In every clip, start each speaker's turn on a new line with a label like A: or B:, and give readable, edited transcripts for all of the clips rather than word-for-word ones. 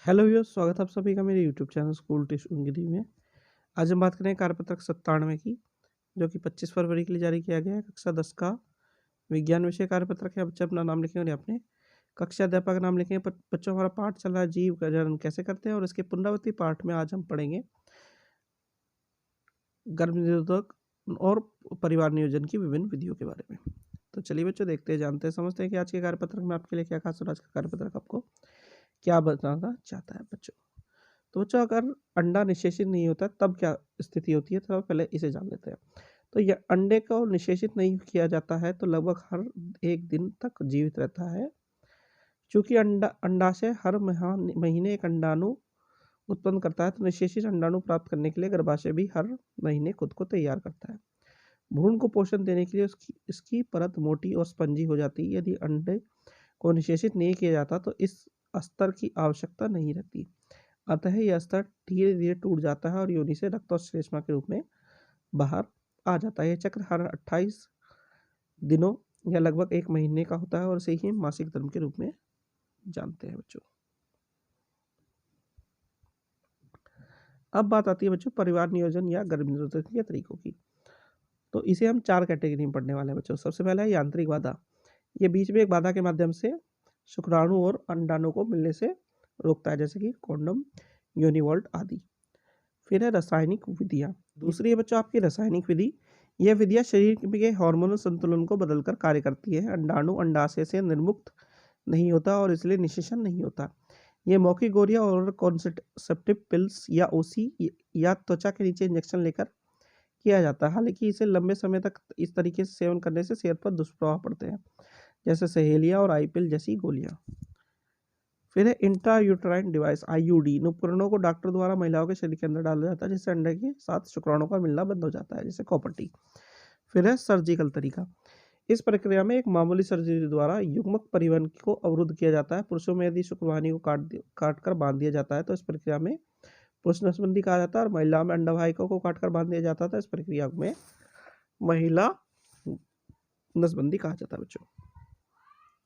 A: Hello viewers, स्वागत है आप सभी का मेरे यूट्यूब चैनल स्कूल टिप्स उंगली में। आज हम बात करें कार्यपत्रक 97 की, जो कि 25 फरवरी के लिए जारी किया गया है। कक्षा 10 का विज्ञान विषय कार्यपत्रक है। बच्चे अपना नाम लिखेंगे और अपने कक्षा अध्यापक का नाम लिखेंगे। बच्चों, हमारा पाठ चल रहा है जीव का जनन कैसे करते हैं, और इसके पुनरावृत्ति पाठ में आज हम पढ़ेंगे गर्भ निरोधक और परिवार नियोजन की विभिन्न विधियों के बारे में। तो चलिए बच्चों, देखते हैं, जानते हैं, समझते हैं कि आज के कार्यपत्रक में आपके लिए क्या खास और आज का कार्यपत्रक आपको क्या बताना चाहता है बच्चों। तो बच्चों, अगर अंडा निषेचित नहीं होता तब क्या स्थिति होती है, तो पहले इसे जान लेते हैं। तो ये अंडे को निषेचित नहीं किया जाता है तो लगभग हर एक दिन तक जीवित रहता है। चूंकि अंडाशय हर महीने एक अंडाणु उत्पन्न करता है, तो निषेचित अंडाणु प्राप्त करने के लिए गर्भाशय भी हर महीने खुद को तैयार करता है। भ्रूण को पोषण देने के लिए इसकी परत मोटी और स्पंजी हो जाती है। यदि अंडे को निषेचित नहीं किया जाता तो इस स्तर की आवश्यकता नहीं रहती। अतः यह स्तर धीरे धीरे टूट जाता है और योनि से रक्त और श्लेष्मा के रूप में बाहर आ जाता है। यह चक्र हर 28 दिनों या लगभग एक महीने का होता है और इसे ही मासिक धर्म के रूप में जानते हैं बच्चों। अब बात आती है बच्चों परिवार नियोजन या गर्भ निरोधन के तरीकों की। तो इसे हम 4 कैटेगरी में पढ़ने वाले हैं बच्चों। सबसे पहला है यांत्रिक बाधा। ये बीच में एक बाधा के माध्यम से शुक्राणु और अंडाणु को मिलने से रोकता है, जैसे कि कॉन्डम, यूनिवॉल्ट आदि। फिर है रासायनिक विधियाँ। दूसरी है बच्चों आपकी रासायनिक विधि। यह विधियाँ शरीर के हार्मोनल संतुलन को बदलकर कार्य करती है। अंडाणु अंडाशय से निर्मुक्त नहीं होता और इसलिए निषेचन नहीं होता। ये मौखिक गोलियां और कॉन्ट्रासेप्टिव पिल्स या ओसी या त्वचा के नीचे इंजेक्शन लेकर किया जाता है। हालांकि इसे लंबे समय तक इस तरीके से सेवन करने से सेहत पर दुष्प्रभाव पड़ते हैं, जैसे सहेलिया और आईपिल जैसी गोलियां। फिर है इंट्रा यूट्राइन डिवाइस आईयूडी। इन उपकरणों को डॉक्टर द्वारा महिलाओं के शरीर के अंदर डाला जाता है, जिससे अंडे के साथ शुक्राणु का मिलना बंद हो जाता है, जैसे कॉपर टी। फिर है सर्जिकल तरीका। इस प्रक्रिया में एक मामूली सर्जरी द्वारा युग्मक परिवहन को अवरुद्ध किया जाता है। पुरुषों में यदि शुक्रवाहिनी को काट कर बांध दिया जाता है तो इस प्रक्रिया में पुरुष नसबंदी कहा जाता है, और महिलाओं में अंडवाहिका को काटकर बांध दिया जाता था, इस प्रक्रिया में महिला नसबंदी कहा जाता है बच्चों।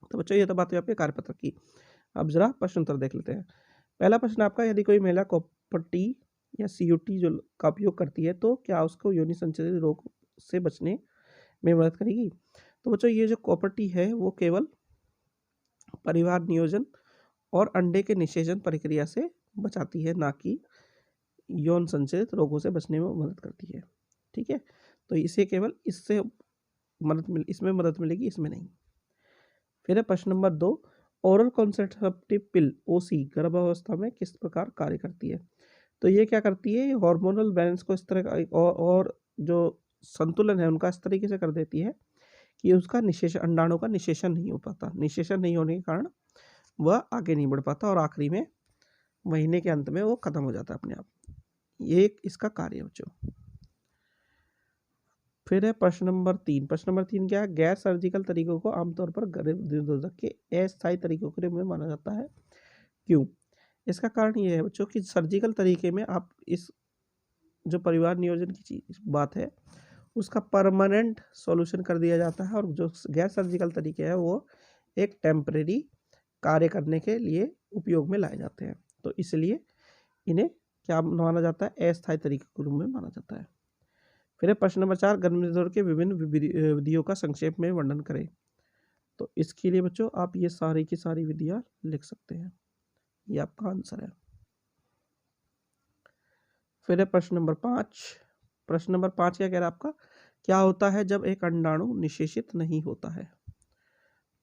A: तो बच्चों, ये तो बात हुई आपके कार्यपत्र की। अब जरा प्रश्न उत्तर देख लेते हैं। पहला प्रश्न आपका, यदि कोई महिला कॉपर टी या सीयूटी जो का उपयोग करती है तो क्या उसको योनि संचालित रोग से बचने में मदद करेगी। तो बच्चों, ये जो कॉपर टी है वो केवल परिवार नियोजन और अंडे के निषेचन प्रक्रिया से बचाती है, ना कि यौन संचालित रोगों से बचने में मदद करती है। ठीक है, तो इसे केवल इससे इसमें मदद मिलेगी, इसमें नहीं। फिर है प्रश्न नंबर 2, ओरल कॉन्ट्रासेप्टिव पिल ओसी गर्भावस्था में किस प्रकार कार्य करती है। तो ये क्या करती है, हार्मोनल बैलेंस को इस तरह का और जो संतुलन है उनका इस तरीके से कर देती है कि उसका निषेचन, अंडाणु का निषेचन नहीं हो पाता। निषेचन नहीं होने के कारण वह आगे नहीं बढ़ पाता और आखिरी में महीने के अंत में वो खत्म हो जाता है अपने आप। ये एक इसका कार्य है बच्चों। फिर है प्रश्न नंबर 3। प्रश्न नंबर 3 क्या है, गैर सर्जिकल तरीकों को आमतौर पर गर्भ निरोधक के अस्थायी तरीकों के रूप में माना जाता है, क्यों। इसका कारण ये है बच्चों कि सर्जिकल तरीके में आप इस जो परिवार नियोजन की चीज बात है उसका परमानेंट सॉल्यूशन कर दिया जाता है, और जो गैर सर्जिकल तरीके हैं वो एक टेम्परेरी कार्य करने के लिए उपयोग में लाए जाते हैं। तो इसलिए इन्हें क्या माना जाता है, अस्थायी तरीके के रूप में माना जाता है। फिर प्रश्न नंबर 4, गर्भ निरोधन के विभिन्न विधियों का संक्षेप में वर्णन करें। तो इसके लिए बच्चों आप ये सारी की सारी विधियां लिख सकते हैं, ये आपका आंसर है। फिर है प्रश्न नंबर 5। प्रश्न नंबर 5 क्या कह रहा है आपका, क्या होता है जब एक अंडाणु निषेचित नहीं होता है।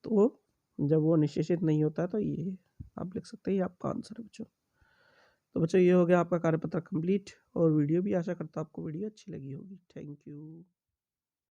A: तो जब वो निषेचित नहीं होता है तो ये आप लिख सकते हैं, ये आपका आंसर है बच्चों। तो बच्चों, ये हो गया आपका कार्यपत्र कंप्लीट, और वीडियो भी आशा करता हूँ आपको वीडियो अच्छी लगी होगी। Thank you.